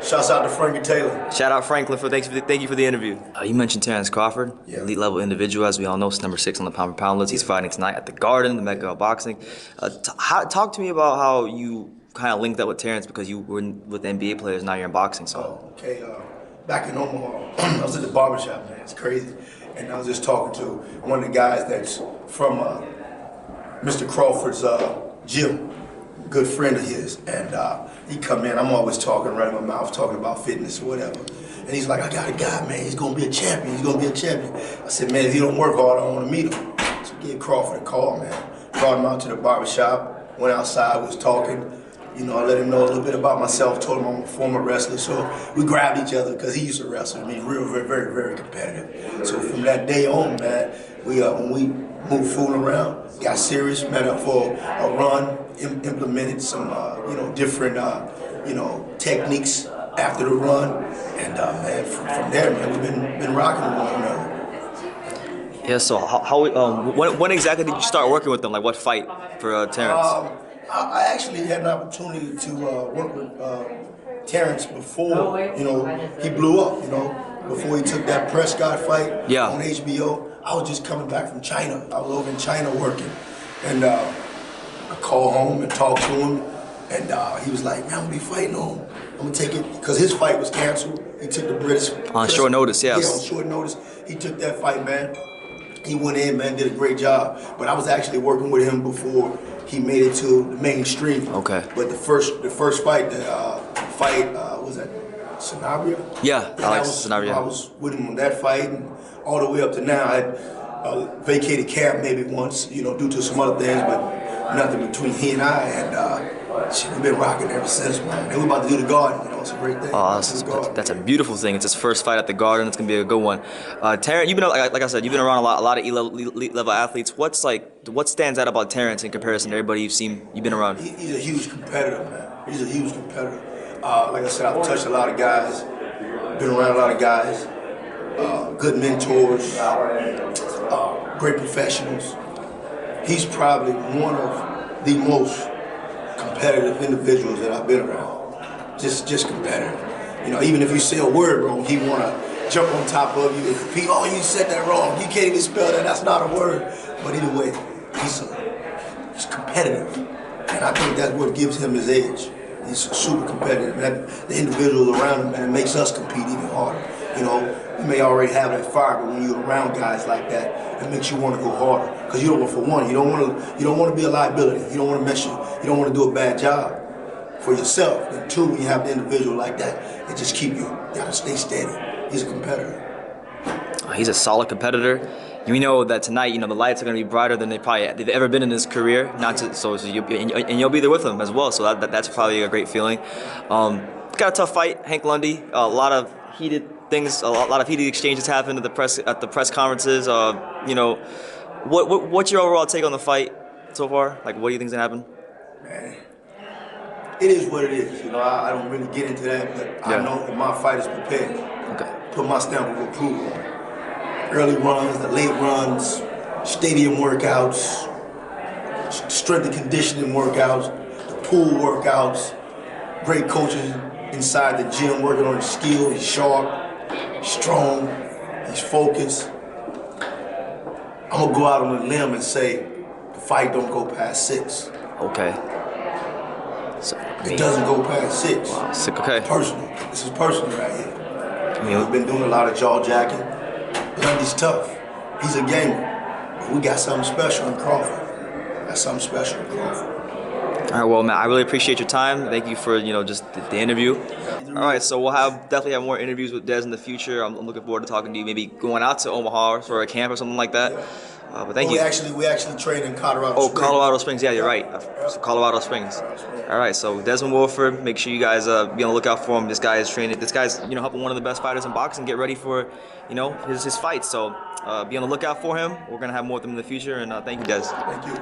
Shouts out to Frankie Taylor. Shout out Franklin thank you for the interview. You mentioned Terence Crawford, elite level individual, as we all know, he's number 6 on the pound for pound list. He's fighting tonight at the Garden, the Mecca of Boxing. Talk to me about how you kind of linked up with Terence, because you were with NBA players, now you're in boxing. So. Okay. Back in Omaha, I was at the barbershop, man. It's crazy. And I was just talking to one of the guys that's from Mr. Crawford's gym, good friend of his. And he come in, I'm always talking right in my mouth, talking about fitness or whatever. And he's like, I got a guy, man, he's gonna be a champion, he's gonna be a champion. I said, man, if he don't work hard, I don't wanna meet him. So I gave Crawford a call, man. Brought him out to the barbershop, went outside, was talking. You know, I let him know a little bit about myself, told him I'm a former wrestler, so we grabbed each other because he used to wrestle. I mean, real, very, very, very competitive. So from that day on, man, when we moved fooling around, got serious, met up for a run, implemented some, different, techniques after the run, and man, from there, man, we've been rocking with one another. Yeah. So when exactly did you start working with them? Like what fight for Terence? I actually had an opportunity to work with Terence before, he blew up, before he took that Prescott fight on HBO. I was just coming back from China. I was over in China working. And I called home and talked to him. And he was like, man, I'm gonna be fighting him. I'm gonna take it, because his fight was canceled. He took the British. On short notice, yes. Yeah, on short notice. He took that fight, man. He went in, man, did a great job. But I was actually working with him before he made it to the mainstream. Okay. But the first fight, was that Sanabria? Yeah, Alex Sanabria. I was with him on that fight, and all the way up to now. I vacated camp maybe once, due to some other things, but nothing between he and I. And we've been rocking ever since, man. And we're about to do the Garden. It's a great thing. Oh, that's a beautiful thing. It's his first fight at the Garden. It's gonna be a good one. Terence, you've been, like I said, you've been around a lot of elite level athletes. What stands out about Terence in comparison to everybody you've been around? He's a huge competitor, man. He's a huge competitor. Like I said, I've touched a lot of guys, been around a lot of guys, good mentors, great professionals. He's probably one of the most competitive individuals that I've been around. Just competitive. Even if you say a word wrong, he wanna jump on top of you and compete. Oh, you said that wrong. You can't even spell that. That's not a word. But either way, he's competitive, and I think that's what gives him his edge. He's super competitive. And the individuals around him, man, it makes us compete even harder. You may already have that fire, but when you're around guys like that, it makes you want to go harder. Because you don't want to be a liability. You don't want to mess you. You don't want to do a bad job for yourself. And two, when you have the individual like that, it just keep you. You gotta stay steady. He's a competitor. He's a solid competitor. You know that tonight, the lights are going to be brighter than they've ever been in his career. You'll be there with him as well. So that's probably a great feeling. Got a tough fight, Hank Lundy. A lot of heated things, a lot of heated exchanges happened at the press conferences. What's your overall take on the fight so far? Like, what do you think's gonna happen? Man, it is what it is. I don't really get into that, but I know that my fight is prepared. Okay. Put my stamp of approval on it. Early runs, the late runs, stadium workouts, strength and conditioning workouts, the pool workouts, great coaches inside the gym working on his skill. He's sharp, strong, he's focused. I'm gonna go out on a limb and say the fight don't go past 6. Okay. So, it doesn't go past 6. Wow, 6. Okay. Personal. This is personal right here. We've been doing a lot of jaw jacking. Lundy's tough. He's a gamer. But we got something special in Crawford. All right, well, Matt, I really appreciate your time. Thank you for just the interview. All right, so we'll definitely have more interviews with Des in the future. I'm looking forward to talking to you. Maybe going out to Omaha for a camp or something like that. But thank you. We actually train in Colorado Springs. Oh, Colorado Springs. Yeah, you're right. Colorado Springs. All right, so Desmond Wilford. Make sure you guys be on the lookout for him. This guy is training. This guy's helping one of the best fighters in boxing get ready for his fight. So be on the lookout for him. We're gonna have more of them in the future. And thank you, Des. Thank you.